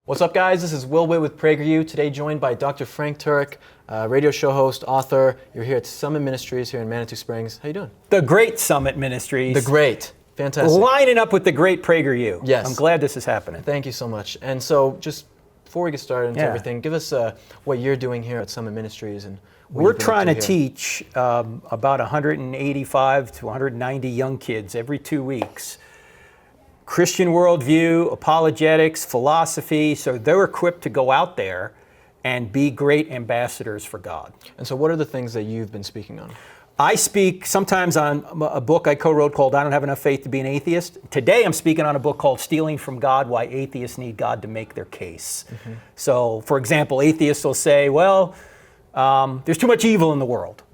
What's up, guys? This is Witt with PragerU. Today joined by Dr. Frank Turek, radio show host, author. You're here at Summit Ministries here in Manitou Springs. How you doing? The great Summit Ministries. The great. Fantastic. Lining up with the great PragerU. Yes. I'm glad this is happening. Thank you so much. And so just before we get started into everything, give us what you're doing here at Summit Ministries. And we're trying to teach about 185 to 190 young kids every 2 weeks Christian worldview, apologetics, philosophy, so they're equipped to go out there and be great ambassadors for God. And so what are the things that you've been speaking on? I speak sometimes on a book I co-wrote called I Don't Have Enough Faith to Be an Atheist. Today I'm speaking on a book called Stealing from God, Why Atheists Need God to Make Their Case. Mm-hmm. So, for example, atheists will say, well, there's too much evil in the world.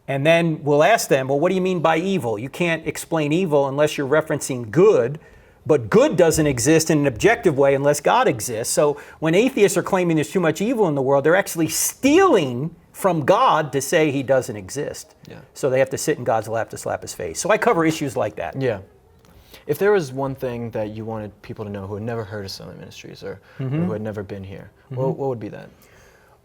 And then we'll ask them, well, what do you mean by evil? You can't explain evil unless you're referencing good. But good doesn't exist in an objective way unless God exists. So when atheists are claiming there's too much evil in the world, they're actually stealing from God to say he doesn't exist. Yeah. So they have to sit in God's lap to slap his face. So I cover issues like that. Yeah. If there was one thing that you wanted people to know who had never heard of Summit Ministries or who had never been here, what would be that?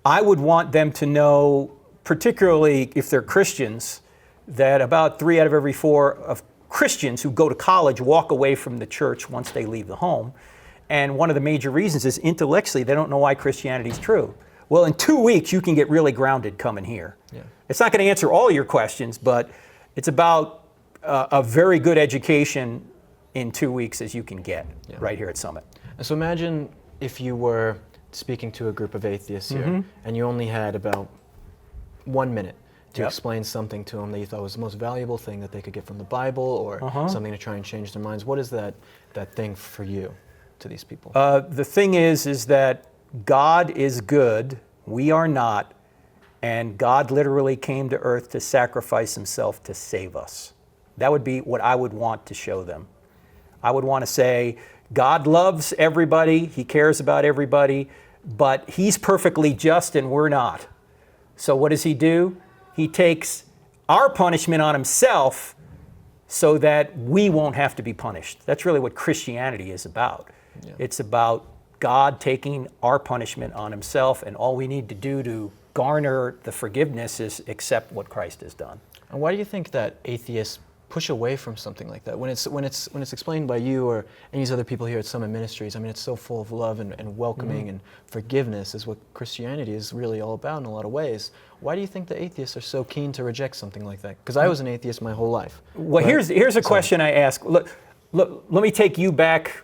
I would want them to know, particularly if they're Christians, that about 3 out of every 4 of Christians who go to college walk away from the church once they leave the home. And one of the major reasons is intellectually they don't know why Christianity is true. Well, in 2 weeks you can get really grounded coming here. Yeah. It's not going to answer all your questions, but it's about a very good education in 2 weeks as you can get right here at Summit. And so imagine if you were speaking to a group of atheists here and you only had about 1 minute to explain something to them that you thought was the most valuable thing that they could get from the Bible or something to try and change their minds. What is that thing for you to these people? The thing is that God is good, we are not, and God literally came to earth to sacrifice himself to save us. That would be what I would want to show them. I would want to say, God loves everybody, he cares about everybody, but he's perfectly just and we're not. So what does he do? He takes our punishment on himself so that we won't have to be punished. That's really what Christianity is about. Yeah. It's about God taking our punishment on himself, and all we need to do to garner the forgiveness is accept what Christ has done. And why do you think that atheists push away from something like that? When it's explained by you or any of these other people here at Summit Ministries, I mean, it's so full of love and welcoming and forgiveness is what Christianity is really all about in a lot of ways. Why do you think the atheists are so keen to reject something like that? Because I was an atheist my whole life. Well, right? here's a question I ask. Look, let me take you back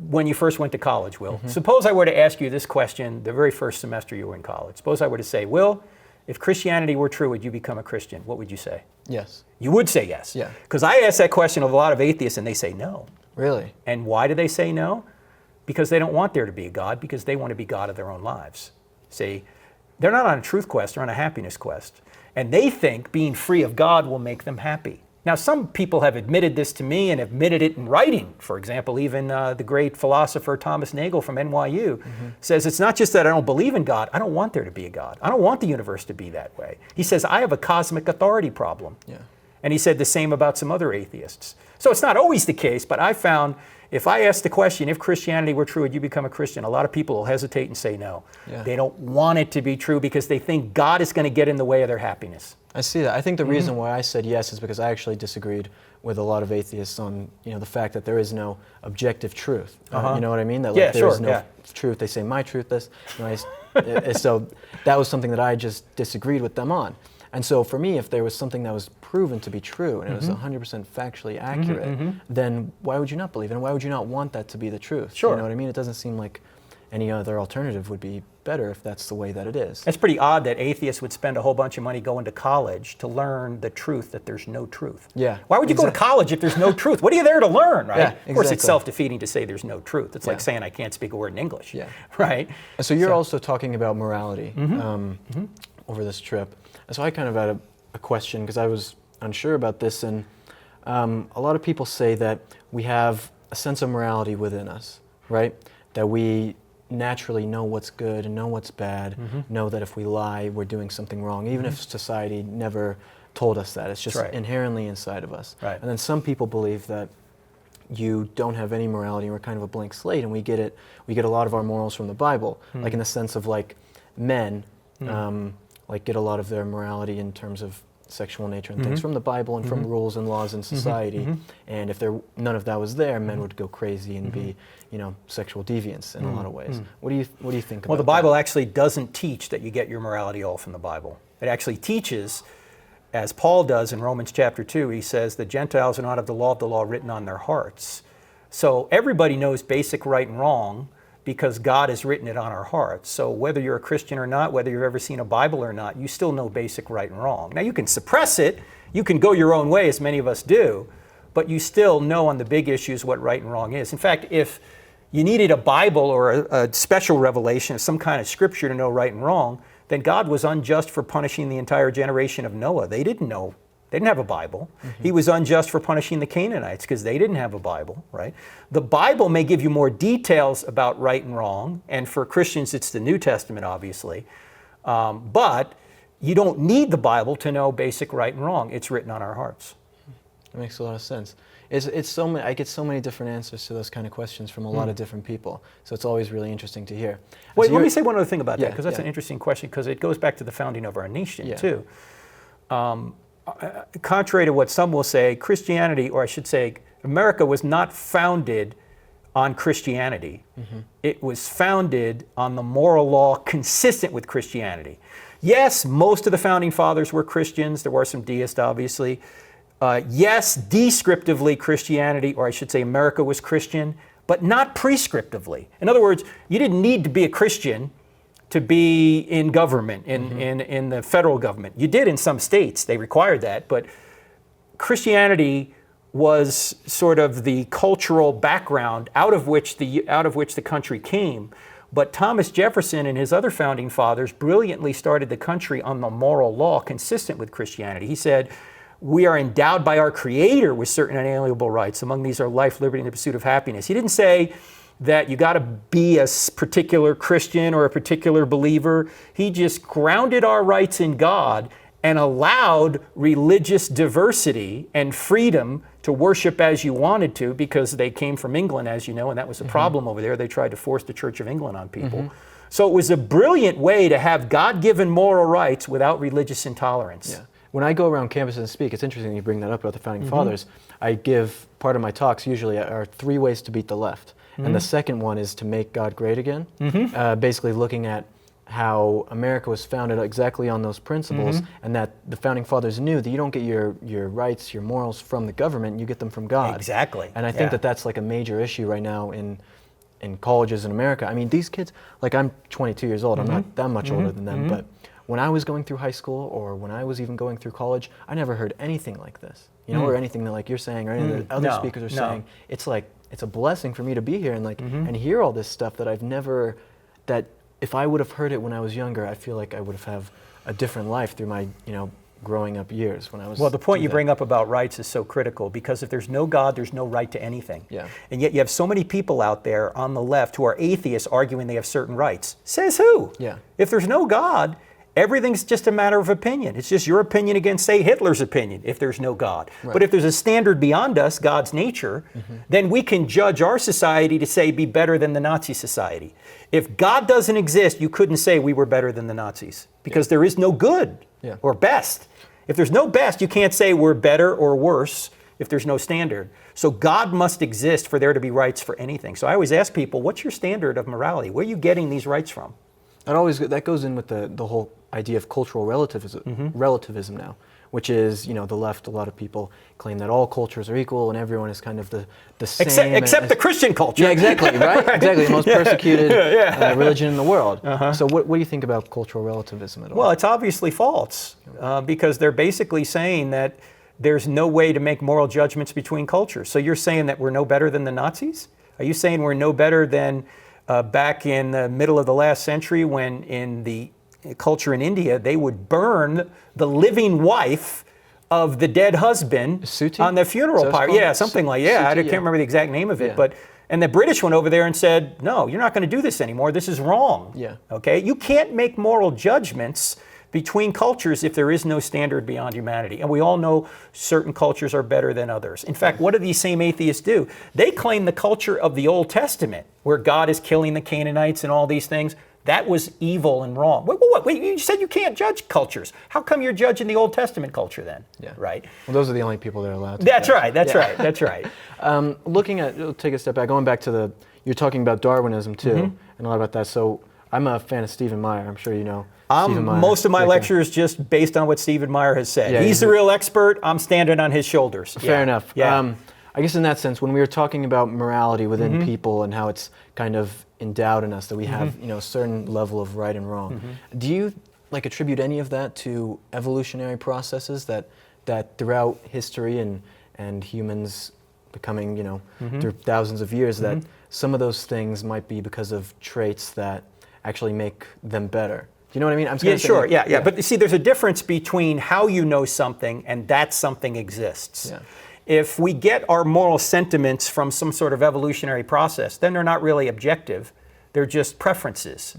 when you first went to college, Will. Suppose I were to ask you this question the very first semester you were in college. Suppose I were to say, Will, if Christianity were true, would you become a Christian? What would you say? Yes. You would say yes. Yeah. Because I ask that question of a lot of atheists and they say no. Really? And why do they say no? Because they don't want there to be a God, because they want to be God of their own lives. See, they're not on a truth quest, they're on a happiness quest. And they think being free of God will make them happy. Now, some people have admitted this to me and admitted it in writing. For example, even the great philosopher Thomas Nagel from NYU says it's not just that I don't believe in God, I don't want there to be a God. I don't want the universe to be that way. He says, I have a cosmic authority problem. Yeah. And he said the same about some other atheists. So it's not always the case, but I found if I ask the question, if Christianity were true, would you become a Christian? A lot of people will hesitate and say no. Yeah. They don't want it to be true because they think God is going to get in the way of their happiness. I see that. I think the reason why I said yes is because I actually disagreed with a lot of atheists on the fact that there is no objective truth. You know what I mean? That there is no truth. They say my truth. So that was something that I just disagreed with them on. And so for me, if there was something that was proven to be true and it was 100% factually accurate, then why would you not believe it? And why would you not want that to be the truth? Sure. You know what I mean? It doesn't seem like any other alternative would be better if that's the way that it is. It's pretty odd that atheists would spend a whole bunch of money going to college to learn the truth that there's no truth. Yeah. Why would you go to college if there's no truth? What are you there to learn, right? Yeah, exactly. Of course, it's self-defeating to say there's no truth. It's like saying I can't speak a word in English, right? And so you're also talking about morality over this trip. And so I kind of had a question because I was unsure about this, and a lot of people say that we have a sense of morality within us, right? That we naturally know what's good and know what's bad, know that if we lie, we're doing something wrong, even if society never told us that. It's just inherently inside of us. Right. And then some people believe that you don't have any morality and we're kind of a blank slate, and we get a lot of our morals from the Bible, like in the sense of like men, like get a lot of their morality in terms of sexual nature and things from the Bible and from rules and laws in society. And if none of that was there, men would go crazy and be, sexual deviants in a lot of ways. What do you think about that? Well, the Bible actually doesn't teach that you get your morality all from the Bible. It actually teaches, as Paul does in Romans chapter 2, he says the Gentiles are not of the law written on their hearts. So everybody knows basic right and wrong because God has written it on our hearts. So whether you're a Christian or not, whether you've ever seen a Bible or not, you still know basic right and wrong. Now you can suppress it, you can go your own way, as many of us do, but you still know on the big issues what right and wrong is. In fact, if you needed a Bible or a special revelation of some kind of scripture to know right and wrong, then God was unjust for punishing the entire generation of Noah. They didn't know. They didn't have a Bible. He was unjust for punishing the Canaanites because they didn't have a Bible, right? The Bible may give you more details about right and wrong, and for Christians it's the New Testament, obviously, but you don't need the Bible to know basic right and wrong. It's written on our hearts. That makes a lot of sense. It's so many, I get so many different answers to those kind of questions from a lot of different people, so it's always really interesting to hear. Wait, let me say one other thing about that, because that's an interesting question, because it goes back to the founding of our nation, too. Contrary to what some will say, Christianity, or I should say, America was not founded on Christianity. It was founded on the moral law consistent with Christianity. Yes, most of the founding fathers were Christians. There were some deists, obviously. Yes, descriptively Christianity, or I should say America was Christian, but not prescriptively. In other words, you didn't need to be a Christian to be in government, in the federal government. You did in some states, they required that, but Christianity was sort of the cultural background out of which the country came. But Thomas Jefferson and his other founding fathers brilliantly started the country on the moral law consistent with Christianity. He said, we are endowed by our Creator with certain inalienable rights. Among these are life, liberty, and the pursuit of happiness. He didn't say that you got to be a particular Christian or a particular believer. He just grounded our rights in God and allowed religious diversity and freedom to worship as you wanted to, because they came from England, as you know, and that was a problem over there. They tried to force the Church of England on people. So it was a brilliant way to have God-given moral rights without religious intolerance. Yeah. When I go around campuses and speak, it's interesting you bring that up about the Founding Fathers. I give, part of my talks usually are 3 ways to beat the left. And the second one is to make God great again. Basically looking at how America was founded exactly on those principles, and that the Founding Fathers knew that you don't get your rights, your morals from the government, you get them from God. Exactly. And I think that that's like a major issue right now in colleges in America. I mean, these kids, like I'm 22 years old, I'm not that much older than them, but when I was going through high school or when I was even going through college, I never heard anything like this, or anything that like you're saying or any of the other speakers are saying. It's like, it's a blessing for me to be here and like and hear all this stuff that I've never, that if I would have heard it when I was younger, I feel like I would have a different life through my, growing up years when I was. Well, the point you bring up about rights is so critical, because if there's no God, there's no right to anything. Yeah. And yet you have so many people out there on the left who are atheists arguing they have certain rights. Says who? Yeah. If there's no God, everything's just a matter of opinion. It's just your opinion against, say, Hitler's opinion, if there's no God. Right. But if there's a standard beyond us, God's nature, then we can judge our society to say be better than the Nazi society. If God doesn't exist, you couldn't say we were better than the Nazis, because there is no good or best. If there's no best, you can't say we're better or worse if there's no standard. So God must exist for there to be rights for anything. So I always ask people, what's your standard of morality? Where are you getting these rights from? That goes in with the whole idea of cultural relativism now, which is, the left, a lot of people claim that all cultures are equal and everyone is kind of the same. Except the Christian culture. Yeah, exactly, right? Exactly, the most persecuted religion in the world. So what do you think about cultural relativism at all? Well, it's obviously false, because they're basically saying that there's no way to make moral judgments between cultures. So you're saying that we're no better than the Nazis? Are you saying we're no better than back in the middle of the last century, when in the culture in India, they would burn the living wife of the dead husband on the funeral pyre? Yeah, something like I can't remember the exact name of it, but and the British went over there and said, no, you're not going to do this anymore. This is wrong. Yeah. Okay, you can't make moral judgments between cultures if there is no standard beyond humanity. And we all know certain cultures are better than others. In fact, what do these same atheists do? They claim the culture of the Old Testament, where God is killing the Canaanites and all these things, that was evil and wrong. Wait, you said you can't judge cultures. How come you're judging the Old Testament culture then? Yeah. Right? Well, those are the only people that are allowed to. That's right, that's right. Looking at, take a step back, going back to you're talking about Darwinism too, and a lot about that. So I'm a fan of Stephen Meyer. I'm sure you know Stephen Meyer. Most of my lectures just based on what Stephen Meyer has said. Yeah, he's the real expert. I'm standing on his shoulders. Fair enough. Yeah. I guess in that sense, when we were talking about morality within people and how it's kind of endowed in us that we have, a certain level of right and wrong, do you attribute any of that to evolutionary processes that throughout history and humans becoming, through thousands of years, that some of those things might be because of traits that actually make them better? Do you know what I mean? Yeah, sure. Yeah. But you see, there's a difference between how you know something and that something exists. Yeah. If we get our moral sentiments from some sort of evolutionary process, then they're not really objective. They're just preferences.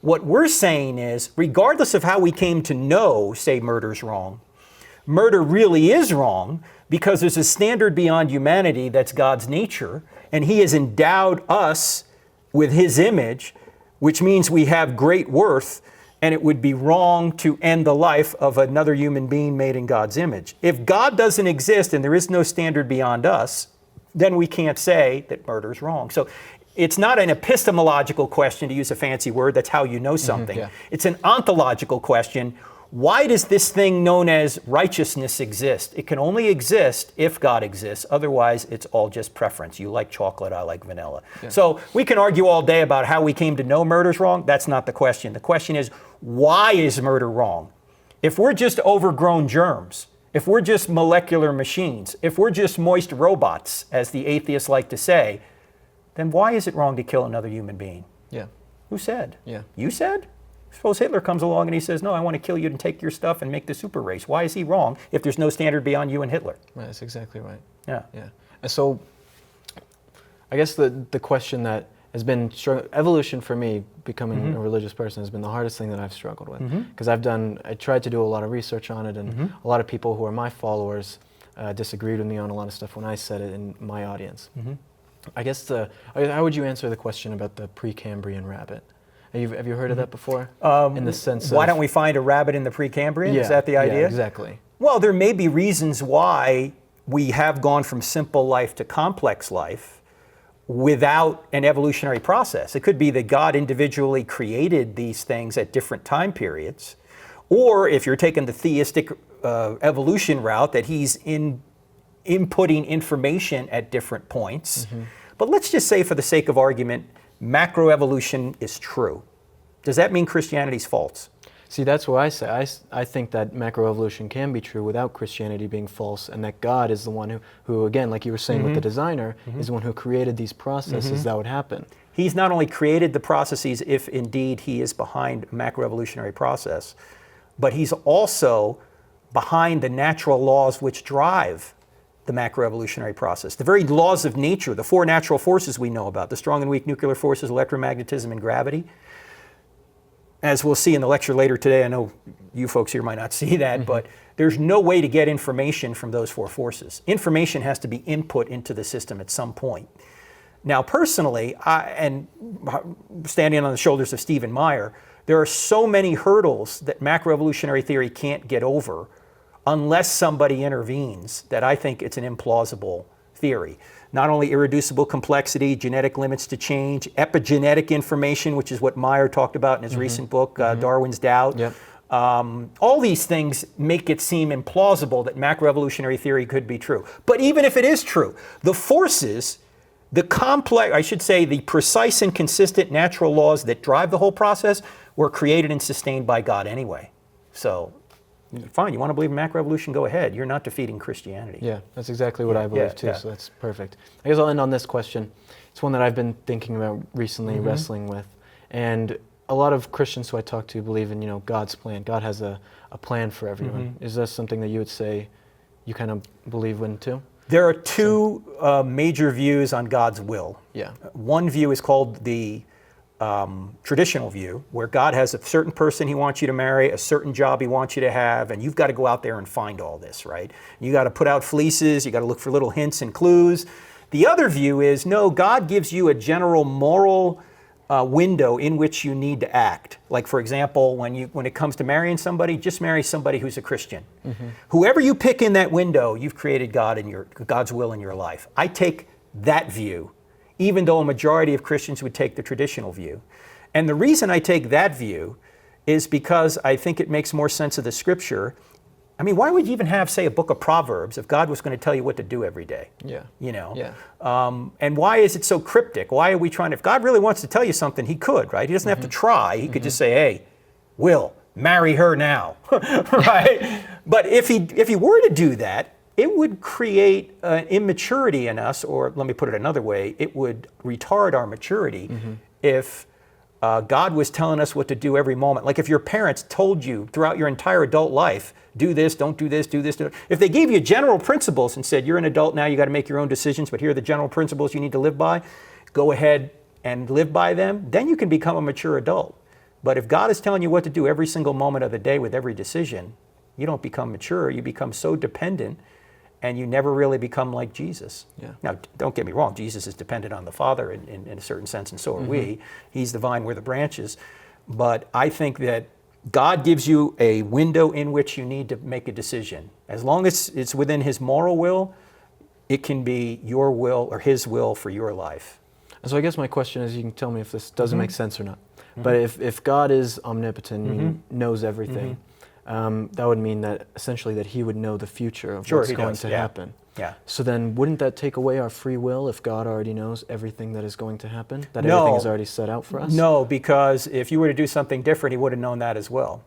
What we're saying is, regardless of how we came to know, say, murder's wrong, murder really is wrong because there's a standard beyond humanity that's God's nature, and He has endowed us with His image, which means we have great worth, and it would be wrong to end the life of another human being made in God's image. If God doesn't exist and there is no standard beyond us, then we can't say that murder is wrong. So it's not an epistemological question, to use a fancy word, that's how you know something. It's an ontological question. Why does this thing known as righteousness exist? It can only exist if God exists. Otherwise, it's all just preference. You like chocolate, I like vanilla. So we can argue all day about how we came to know murder's wrong. That's not the question. The question is, why is murder wrong? If we're just overgrown germs, if we're just molecular machines, if we're just moist robots, as the atheists like to say, then why is it wrong to kill another human being? Yeah. Who said? Yeah. You said? Suppose Hitler comes along and he says, no, I want to kill you and take your stuff and make the super race. Why is he wrong if there's no standard beyond you and Hitler? Right, that's exactly right. Yeah. And so I guess the question that has been evolution for me, becoming a religious person, has been the hardest thing that I've struggled with. Because I tried to do a lot of research on it, and a lot of people who are my followers disagreed with me on a lot of stuff when I said it in my audience. I guess how would you answer the question about the Precambrian rabbit? Have you heard of that before? In the sense why don't we find a rabbit in the Precambrian? Is that the idea? Yeah, exactly. Well, there may be reasons why we have gone from simple life to complex life without an evolutionary process. It could be that God individually created these things at different time periods, or if you're taking the theistic evolution route, that He's inputting information at different points. But let's just say, for the sake of argument, macroevolution is true. Does that mean Christianity's false? See, that's what I say. I think that macroevolution can be true without Christianity being false, and that God is the one who again, like you were saying with the designer, is the one who created these processes that would happen. He's not only created the processes, if indeed He is behind a macroevolutionary process, but He's also behind the natural laws which drive the macroevolutionary process. The very laws of nature, the four natural forces we know about, the strong and weak nuclear forces, electromagnetism, and gravity. As we'll see in the lecture later today, I know you folks here might not see that, but there's no way to get information from those four forces. Information has to be input into the system at some point. Now, personally, and standing on the shoulders of Stephen Meyer, there are so many hurdles that macroevolutionary theory can't get over unless somebody intervenes, that I think it's an implausible theory. Not only irreducible complexity, genetic limits to change, epigenetic information, which is what Meyer talked about in his recent book, Darwin's Doubt. All these things make it seem implausible that macroevolutionary theory could be true. But even if it is true, the forces, the complex, I should say, the precise and consistent natural laws that drive the whole process were created and sustained by God anyway. So, fine, you want to believe in macroevolution, go ahead. You're not defeating Christianity. Yeah, that's exactly what I believe too, so that's perfect. I guess I'll end on this question. It's one that I've been thinking about recently, wrestling with. And a lot of Christians who I talk to believe in, God's plan. God has a plan for everyone. Is that something that you would say you kind of believe in too? There are two major views on God's will. Yeah. One view is called the traditional view, where God has a certain person he wants you to marry, a certain job he wants you to have, and you've got to go out there and find all this, right? You got to put out fleeces, you got to look for little hints and clues. The other view is, no, God gives you a general moral window in which you need to act. Like, for example, when it comes to marrying somebody, just marry somebody who's a Christian. Whoever you pick in that window, you've created God's will in your life. I take that view, even though a majority of Christians would take the traditional view. And the reason I take that view is because I think it makes more sense of the Scripture. I mean, why would you even have, say, a book of Proverbs if God was going to tell you what to do every day? Yeah. You know? Yeah. And why is it so cryptic? Why are we trying to, if God really wants to tell you something, he could, right? He doesn't have to try. He could just say, hey, Will, marry her now, right? But if he were to do that, it would create an immaturity in us, or let me put it another way, it would retard our maturity if God was telling us what to do every moment. Like if your parents told you throughout your entire adult life, do this, don't do this, do this, do it. If they gave you general principles and said, you're an adult now, you got to make your own decisions, but here are the general principles you need to live by, go ahead and live by them, then you can become a mature adult. But if God is telling you what to do every single moment of the day with every decision, you don't become mature, you become so dependent, and you never really become like Jesus. Yeah. Now, don't get me wrong, Jesus is dependent on the Father in a certain sense, and so are we. He's the vine, we're the branches. But I think that God gives you a window in which you need to make a decision. As long as it's within his moral will, it can be your will or his will for your life. So I guess my question is, you can tell me if this doesn't make sense or not. But if God is omnipotent, and he knows everything, that would mean that essentially that he would know the future of what's going to happen. Yeah. So then wouldn't that take away our free will if God already knows everything that is going to happen? That everything is already set out for us? No, because if you were to do something different, he would have known that as well.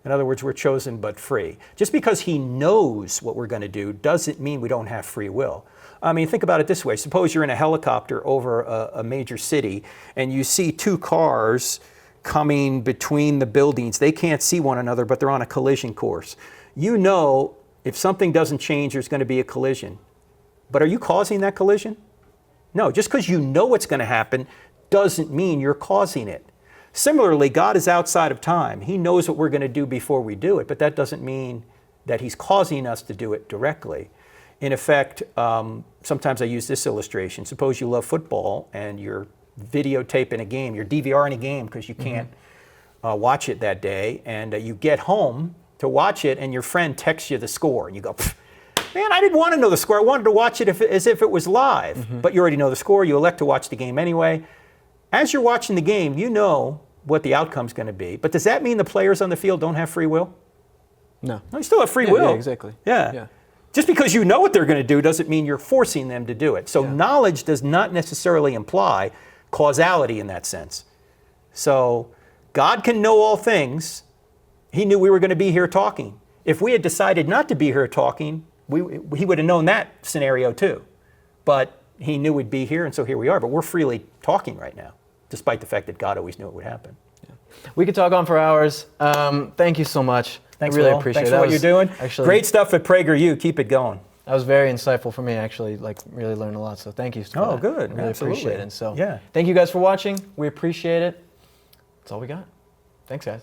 In other words, we're chosen but free. Just because he knows what we're going to do doesn't mean we don't have free will. I mean, think about it this way. Suppose you're in a helicopter over a major city and you see two cars coming between the buildings. They can't see one another, but they're on a collision course. You know if something doesn't change, there's going to be a collision. But are you causing that collision? No, just because you know what's going to happen doesn't mean you're causing it. Similarly, God is outside of time. He knows what we're going to do before we do it, but that doesn't mean that he's causing us to do it directly. In effect, sometimes I use this illustration. Suppose you love football and you're videotaping a game, you're DVRing a game because you can't watch it that day, and you get home to watch it and your friend texts you the score and you go, man, I didn't want to know the score. I wanted to watch it as if it was live. But you already know the score. You elect to watch the game anyway. As you're watching the game, you know what the outcome's going to be. But does that mean the players on the field don't have free will? No. No, you still have free will. Yeah, exactly. Yeah. Just because you know what they're going to do doesn't mean you're forcing them to do it. So knowledge does not necessarily imply causality in that sense. So God can know all things. He knew we were going to be here talking. If we had decided not to be here talking, he would have known that scenario too. But he knew we'd be here, and so here we are. But we're freely talking right now, despite the fact that God always knew it would happen. Yeah. We could talk on for hours. Thank you so much. Thanks, I really Will. appreciate Thanks it. for what you're doing. Actually, great stuff at PragerU. Keep it going. That was very insightful for me. I actually really learned a lot. So thank you. For that. Good. I really Absolutely. appreciate it. And so thank you guys for watching. We appreciate it. That's all we got. Thanks, guys.